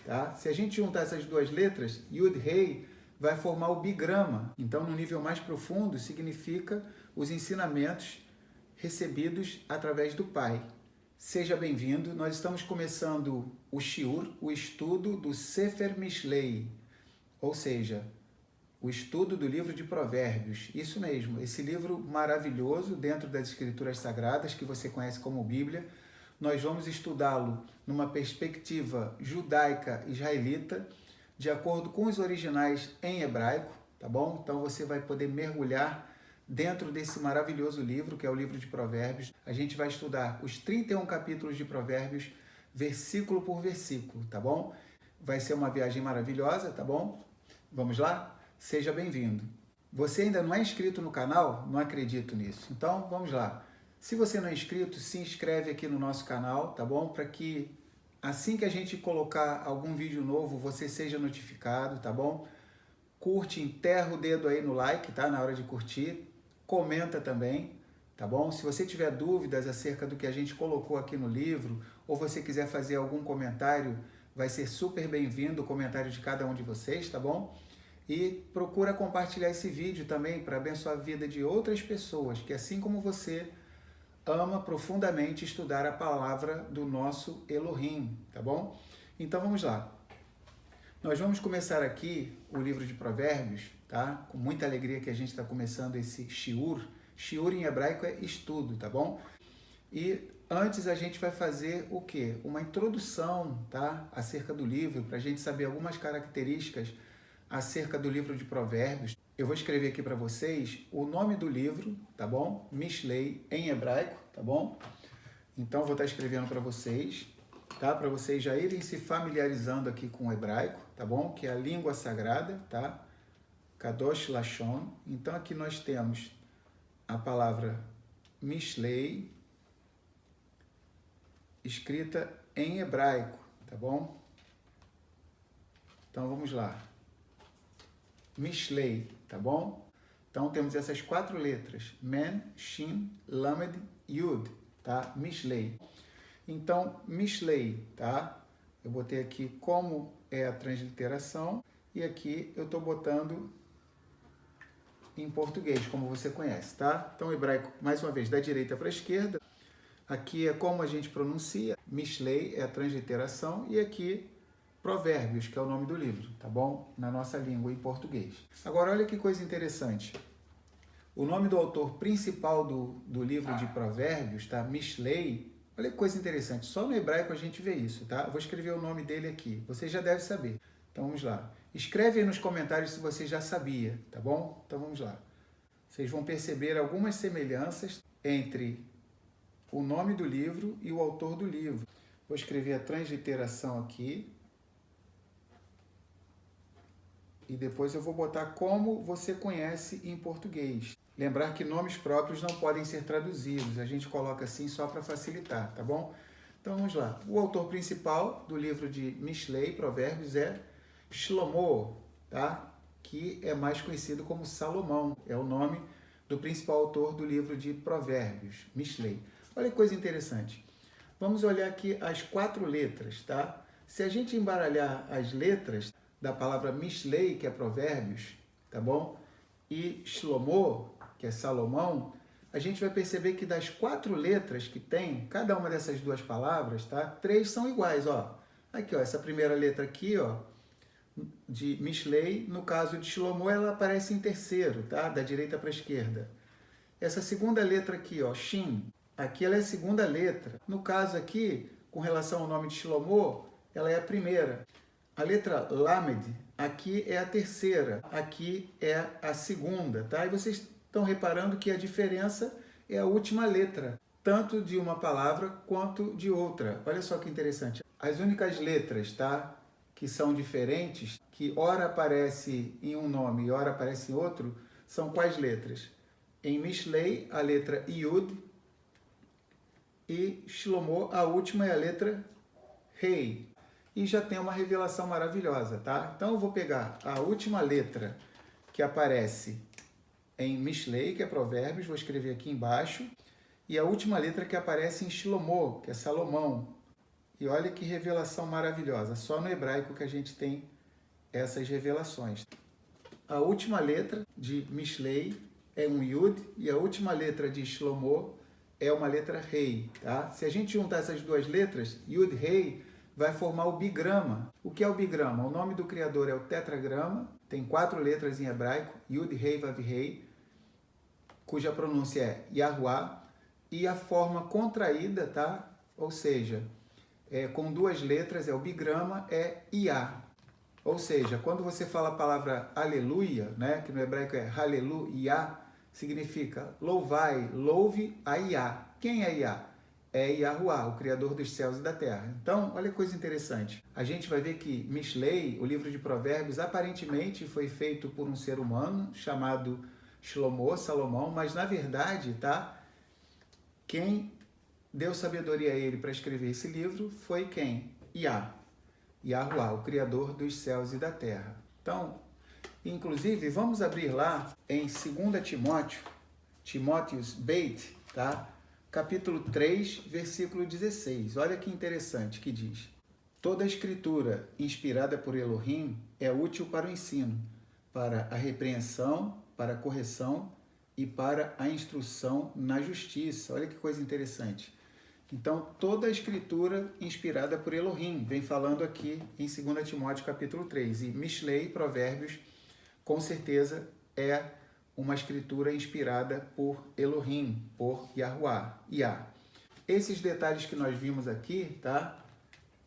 tá? Se a gente juntar essas duas letras, Yud Rei vai formar o bigrama. Então, no nível mais profundo, significa os ensinamentos recebidos através do Pai. Seja bem-vindo. Nós estamos começando o Shiur, o estudo do Sefer Mishlei, ou seja, o estudo do livro de Provérbios. Isso mesmo, esse livro maravilhoso dentro das Escrituras Sagradas, que você conhece como Bíblia. Nós vamos estudá-lo numa perspectiva judaica israelita, de acordo com os originais em hebraico, tá bom? Então você vai poder mergulhar dentro desse maravilhoso livro, que é o livro de Provérbios. A gente vai estudar os 31 capítulos de Provérbios, versículo por versículo, tá bom? Vai ser uma viagem maravilhosa, tá bom? Vamos lá? Seja bem-vindo. Você ainda não é inscrito no canal? Não acredito nisso. Então, vamos lá. Se você não é inscrito, se inscreve aqui no nosso canal, tá bom? Para que assim que a gente colocar algum vídeo novo, você seja notificado, tá bom? Curte, enterra o dedo aí no like, tá? Na hora de curtir. Comenta também, tá bom? Se você tiver dúvidas acerca do que a gente colocou aqui no livro, ou você quiser fazer algum comentário, vai ser super bem-vindo o comentário de cada um de vocês, tá bom? E procura compartilhar esse vídeo também para abençoar a vida de outras pessoas, que assim como você, ama profundamente estudar a palavra do nosso Elohim, tá bom? Então vamos lá. Nós vamos começar aqui o livro de Provérbios, tá? Com muita alegria que a gente está começando esse shiur. Shiur em hebraico é estudo, tá bom? E antes a gente vai fazer o quê? Uma introdução, tá? Acerca do livro, para a gente saber algumas características acerca do livro de Provérbios. Eu vou escrever aqui para vocês o nome do livro, tá bom? Mishlei, em hebraico, tá bom? Então, vou estar escrevendo para vocês, tá? Para vocês já irem se familiarizando aqui com o hebraico, tá bom? Que é a língua sagrada, tá? Kadosh Lashon. Então, aqui nós temos a palavra Mishlei, escrita em hebraico, tá bom? Então, vamos lá. Mishlei, tá bom? Então, temos essas 4 letras, Men, Shin, Lamed, Yud, tá? Mishlei. Então, Mishlei, tá? Eu botei aqui como é a transliteração e aqui eu estou botando em português, como você conhece, tá? Então, hebraico, mais uma vez, da direita para a esquerda. Aqui é como a gente pronuncia. Mishlei é a transliteração e aqui Provérbios, que é o nome do livro, tá bom? Na nossa língua, em português. Agora, olha que coisa interessante. O nome do autor principal do livro de Provérbios, tá? Mishlei. Olha que coisa interessante. Só no hebraico a gente vê isso, tá? Eu vou escrever o nome dele aqui. Você já deve saber. Então, vamos lá. Escreve aí nos comentários se você já sabia, tá bom? Então, vamos lá. Vocês vão perceber algumas semelhanças entre o nome do livro e o autor do livro. Vou escrever a transliteração aqui. E depois eu vou botar como você conhece em português. Lembrar que nomes próprios não podem ser traduzidos. A gente coloca assim só para facilitar, tá bom? Então vamos lá. O autor principal do livro de Mishlei, Provérbios, é Shlomo, tá? Que é mais conhecido como Salomão. É o nome do principal autor do livro de Provérbios, Mishlei. Olha que coisa interessante. Vamos olhar aqui as 4 letras, tá? Se a gente embaralhar as letras da palavra Mishlei, que é Provérbios, tá bom? E Shlomo, que é Salomão, a gente vai perceber que das 4 letras que tem, cada uma dessas 2 palavras, tá? 3 são iguais, ó. Aqui, ó, essa primeira letra aqui, ó, de Mishlei, no caso de Shlomo, ela aparece em terceiro, tá? Da direita para a esquerda. Essa segunda letra aqui, ó, Shin, aqui ela é a segunda letra. No caso aqui, com relação ao nome de Shlomo, ela é a primeira. A letra Lamed, aqui é a terceira, aqui é a segunda, tá? E vocês estão reparando que a diferença é a última letra, tanto de uma palavra quanto de outra. Olha só que interessante. As únicas letras, tá? Que são diferentes, que ora aparece em um nome e ora aparece em outro, são quais letras? Em Mishlei, a letra Yud, e Shlomo, a última é a letra Rei. E já tem uma revelação maravilhosa, tá? Então eu vou pegar a última letra que aparece em Mishlei, que é Provérbios, vou escrever aqui embaixo, e a última letra que aparece em Shlomo, que é Salomão. E olha que revelação maravilhosa, só no hebraico que a gente tem essas revelações. A última letra de Mishlei é um Yud e a última letra de Shlomo é uma letra Rei, tá? Se a gente juntar essas duas letras, Yud Rei, vai formar o bigrama. O que é o bigrama? O nome do criador é o tetragrama, tem 4 letras em hebraico, Yud Rei Vav Rei, cuja pronúncia é Yahuwah, e a forma contraída, tá? Ou seja, com 2 letras, é o bigrama, é Iá. Ou seja, quando você fala a palavra aleluia, né, que no hebraico é haleluia, significa louvai, louve a Iá. Quem é Iá? É Yahuwah, o Criador dos céus e da terra. Então, olha que coisa interessante. A gente vai ver que Mishlei, o livro de Provérbios, aparentemente foi feito por um ser humano chamado Shlomo, Salomão, mas na verdade, tá? Quem deu sabedoria a ele para escrever esse livro foi quem? Iá. Yahuwah, o Criador dos céus e da terra. Então, inclusive, vamos abrir lá em 2 Timóteo, Timóteos Beit, tá? Capítulo 3, versículo 16. Olha que interessante que diz: toda a escritura inspirada por Elohim é útil para o ensino, para a repreensão, para a correção e para a instrução na justiça. Olha que coisa interessante. Então, toda a escritura inspirada por Elohim, vem falando aqui em 2 Timóteo capítulo 3. E Mishlei, Provérbios, com certeza é uma escritura inspirada por Elohim, por Yahuwah, Iá. Esses detalhes que nós vimos aqui, tá?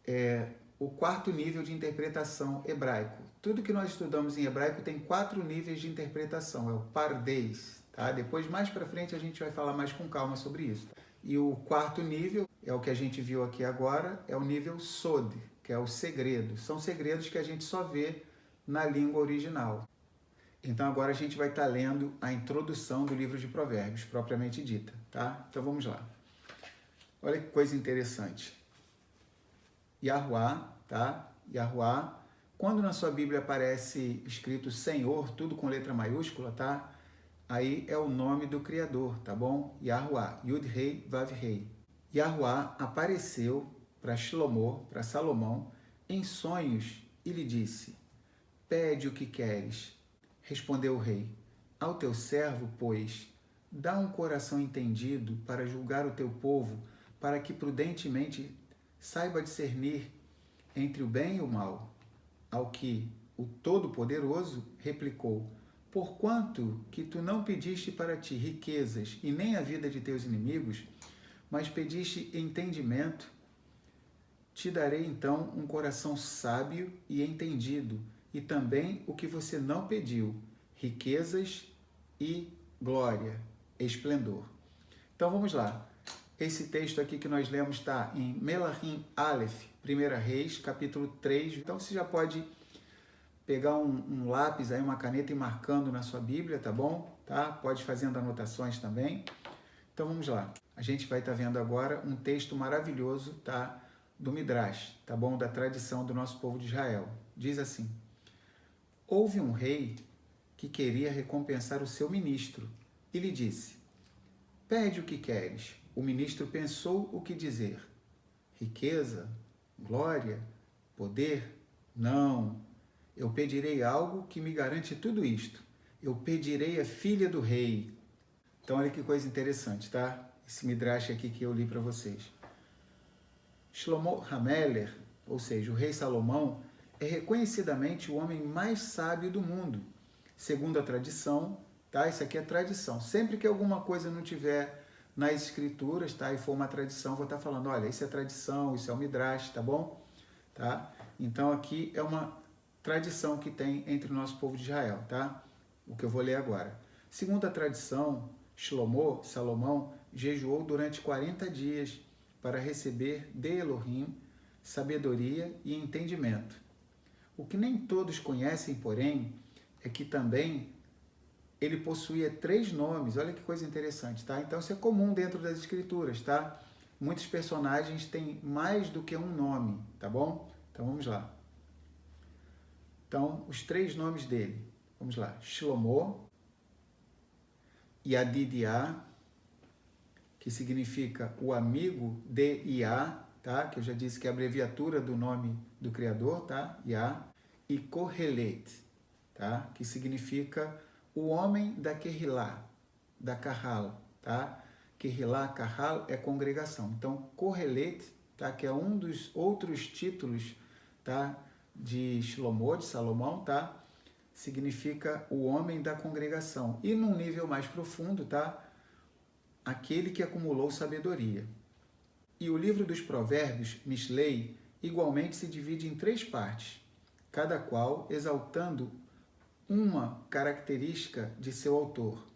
É o 4º nível de interpretação hebraico. Tudo que nós estudamos em hebraico tem 4 níveis de interpretação, é o Pardes, tá? Depois, mais para frente, a gente vai falar mais com calma sobre isso. E o 4º nível, é o que a gente viu aqui agora, é o nível Sod, que é o segredo. São segredos que a gente só vê na língua original. Então agora a gente vai estar lendo a introdução do livro de Provérbios, propriamente dita, tá? Então vamos lá. Olha que coisa interessante. Yahuwah, tá? Yahuwah, quando na sua Bíblia aparece escrito Senhor, tudo com letra maiúscula, tá? Aí é o nome do Criador, tá bom? Yahuwah, Yud Rei Vav Rei. Yahuwah apareceu para Shlomo, para Salomão, em sonhos e lhe disse: pede o que queres. Respondeu o rei: ao teu servo, pois, dá um coração entendido para julgar o teu povo, para que prudentemente saiba discernir entre o bem e o mal. Ao que o Todo-Poderoso replicou: porquanto que tu não pediste para ti riquezas e nem a vida de teus inimigos, mas pediste entendimento, te darei então um coração sábio e entendido, e também o que você não pediu, riquezas e glória, esplendor. Então vamos lá. Esse texto aqui que nós lemos está em Melahim Aleph, 1 Reis, capítulo 3. Então você já pode pegar um lápis, aí, uma caneta e marcando na sua Bíblia, tá bom? Tá? Pode fazendo anotações também. Então vamos lá. A gente vai estar vendo agora um texto maravilhoso, tá? Do Midrash, tá bom? Da tradição do nosso povo de Israel. Diz assim: houve um rei que queria recompensar o seu ministro e lhe disse: pede o que queres. O ministro pensou o que dizer. Riqueza? Glória? Poder? Não. Eu pedirei algo que me garante tudo isto. Eu pedirei a filha do rei. Então, olha que coisa interessante, tá? Esse Midrash aqui que eu li para vocês. Shlomo HaMelech, ou seja, o rei Salomão, é reconhecidamente o homem mais sábio do mundo. Segundo a tradição, tá? Isso aqui é tradição. Sempre que alguma coisa não tiver nas escrituras, tá? E for uma tradição, vou estar falando, olha, isso é tradição, isso é o Midrash, tá bom? Tá? Então, aqui é uma tradição que tem entre o nosso povo de Israel, tá? O que eu vou ler agora. Segundo a tradição, Shlomo, Salomão, jejuou durante 40 dias para receber de Elohim sabedoria e entendimento. O que nem todos conhecem, porém, é que também ele possuía 3 nomes. Olha que coisa interessante, tá? Então isso é comum dentro das escrituras, tá? Muitos personagens têm mais do que um nome, tá bom? Então vamos lá. Então, os 3 nomes dele. Vamos lá. Shlomo, Yadidiah, que significa o amigo de Iá, tá? Que eu já disse que é a abreviatura do nome do Criador, tá? Yah. E Kohelet, tá? Que significa o homem da Kehilá, da Kahal, tá? Kehilá, Kahal é congregação. Então, Kohelet, tá? Que é um dos outros títulos, tá? De Shlomo, de Salomão, tá? Significa o homem da congregação. E num nível mais profundo, tá? Aquele que acumulou sabedoria. E o livro dos Provérbios, Mishlei, igualmente se divide em 3 partes, cada qual exaltando uma característica de seu autor.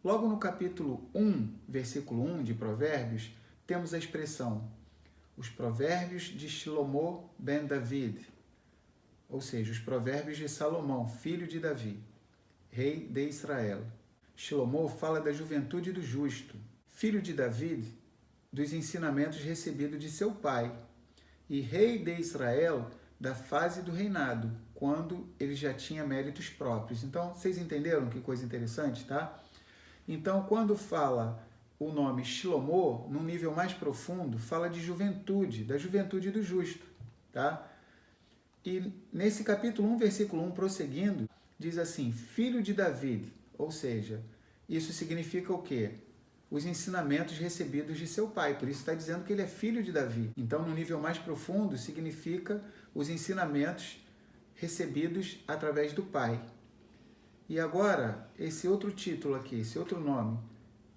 Logo no capítulo 1, versículo 1 de Provérbios, temos a expressão os Provérbios de Shlomo ben David, ou seja, os Provérbios de Salomão, filho de Davi, rei de Israel. Shlomo fala da juventude do justo, filho de David, dos ensinamentos recebidos de seu pai, e rei de Israel da fase do reinado, quando ele já tinha méritos próprios. Então, vocês entenderam que coisa interessante, tá? Então, quando fala o nome Shlomo, num nível mais profundo, fala de juventude, da juventude do justo, tá? E nesse capítulo 1, versículo 1, prosseguindo, diz assim, filho de David, ou seja, isso significa o quê? Os ensinamentos recebidos de seu pai, por isso está dizendo que ele é filho de Davi. Então, no nível mais profundo, significa os ensinamentos recebidos através do pai. E agora, esse outro título aqui, esse outro nome,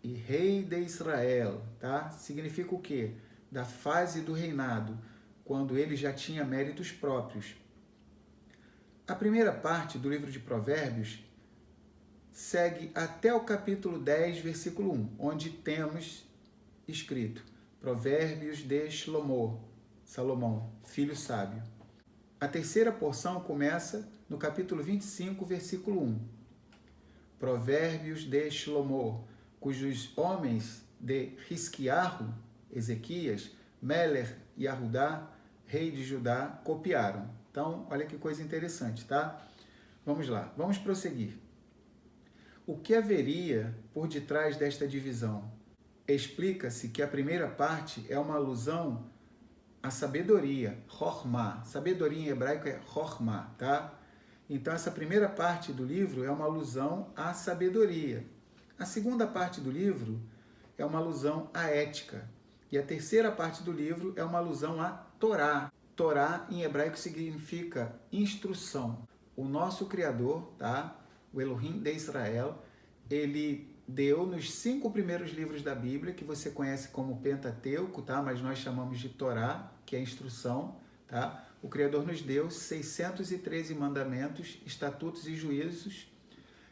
e rei de Israel, tá? Significa o quê? Da fase do reinado, quando ele já tinha méritos próprios. A primeira parte do livro de Provérbios segue até o capítulo 10, versículo 1, onde temos escrito Provérbios de Shlomo, Salomão, filho sábio. A terceira porção começa no capítulo 25, versículo 1. Provérbios de Shlomo, cujos homens de Hisquiarro, Ezequias, Meler e Arudá, rei de Judá, copiaram. Então, olha que coisa interessante, tá? Vamos lá, vamos prosseguir. O que haveria por detrás desta divisão? Explica-se que a primeira parte é uma alusão à sabedoria, Chokhmah. Sabedoria em hebraico é Chokhmah, tá? Então, essa primeira parte do livro é uma alusão à sabedoria. A segunda parte do livro é uma alusão à ética. E a terceira parte do livro é uma alusão à Torá. Torá, em hebraico, significa instrução. O nosso Criador, tá? O Elohim de Israel, ele deu nos 5 primeiros livros da Bíblia, que você conhece como Pentateuco, tá? Mas nós chamamos de Torá, que é instrução, tá? O Criador nos deu 613 mandamentos, estatutos e juízos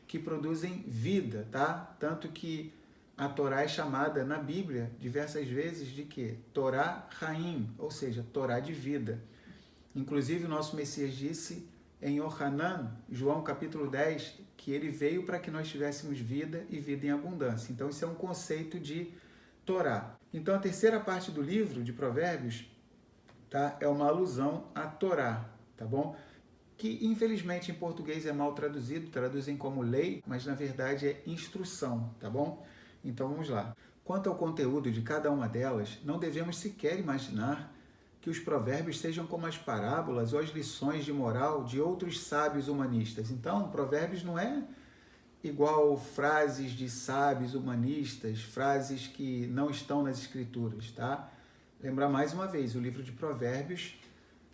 que produzem vida, tá? Tanto que a Torá é chamada na Bíblia diversas vezes de quê? Torá Haim, ou seja, Torá de vida. Inclusive o nosso Messias disse em Yohanan, João capítulo 10, que ele veio para que nós tivéssemos vida e vida em abundância. Então isso é um conceito de Torá. Então a terceira parte do livro de Provérbios, tá, é uma alusão à Torá, tá bom? Que infelizmente em português é mal traduzido, traduzem como lei, mas na verdade é instrução, tá bom? Então vamos lá. Quanto ao conteúdo de cada uma delas, não devemos sequer imaginar que os provérbios sejam como as parábolas ou as lições de moral de outros sábios humanistas. Então, provérbios não é igual frases de sábios humanistas, frases que não estão nas escrituras, tá? Lembrar mais uma vez, o livro de Provérbios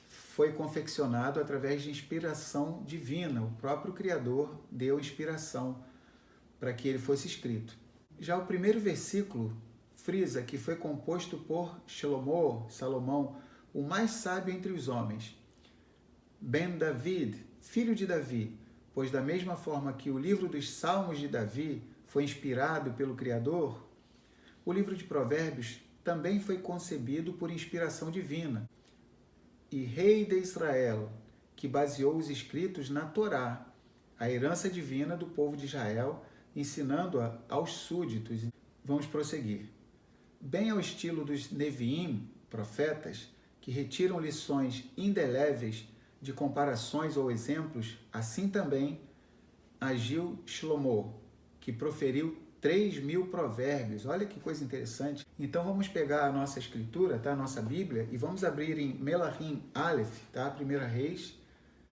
foi confeccionado através de inspiração divina. O próprio Criador deu inspiração para que ele fosse escrito. Já o primeiro versículo frisa que foi composto por Shlomo, Salomão, o mais sábio entre os homens. Ben David, filho de Davi, pois da mesma forma que o livro dos Salmos de Davi foi inspirado pelo Criador, o livro de Provérbios também foi concebido por inspiração divina. E rei de Israel, que baseou os escritos na Torá, a herança divina do povo de Israel, ensinando-a aos súditos. Vamos prosseguir. Bem ao estilo dos Neviim, profetas, que retiram lições indeléveis de comparações ou exemplos, assim também agiu Shlomo, que proferiu 3.000 provérbios. Olha que coisa interessante. Então vamos pegar a nossa escritura, tá? A nossa Bíblia, e vamos abrir em Melahim Aleph, tá? 1 Reis,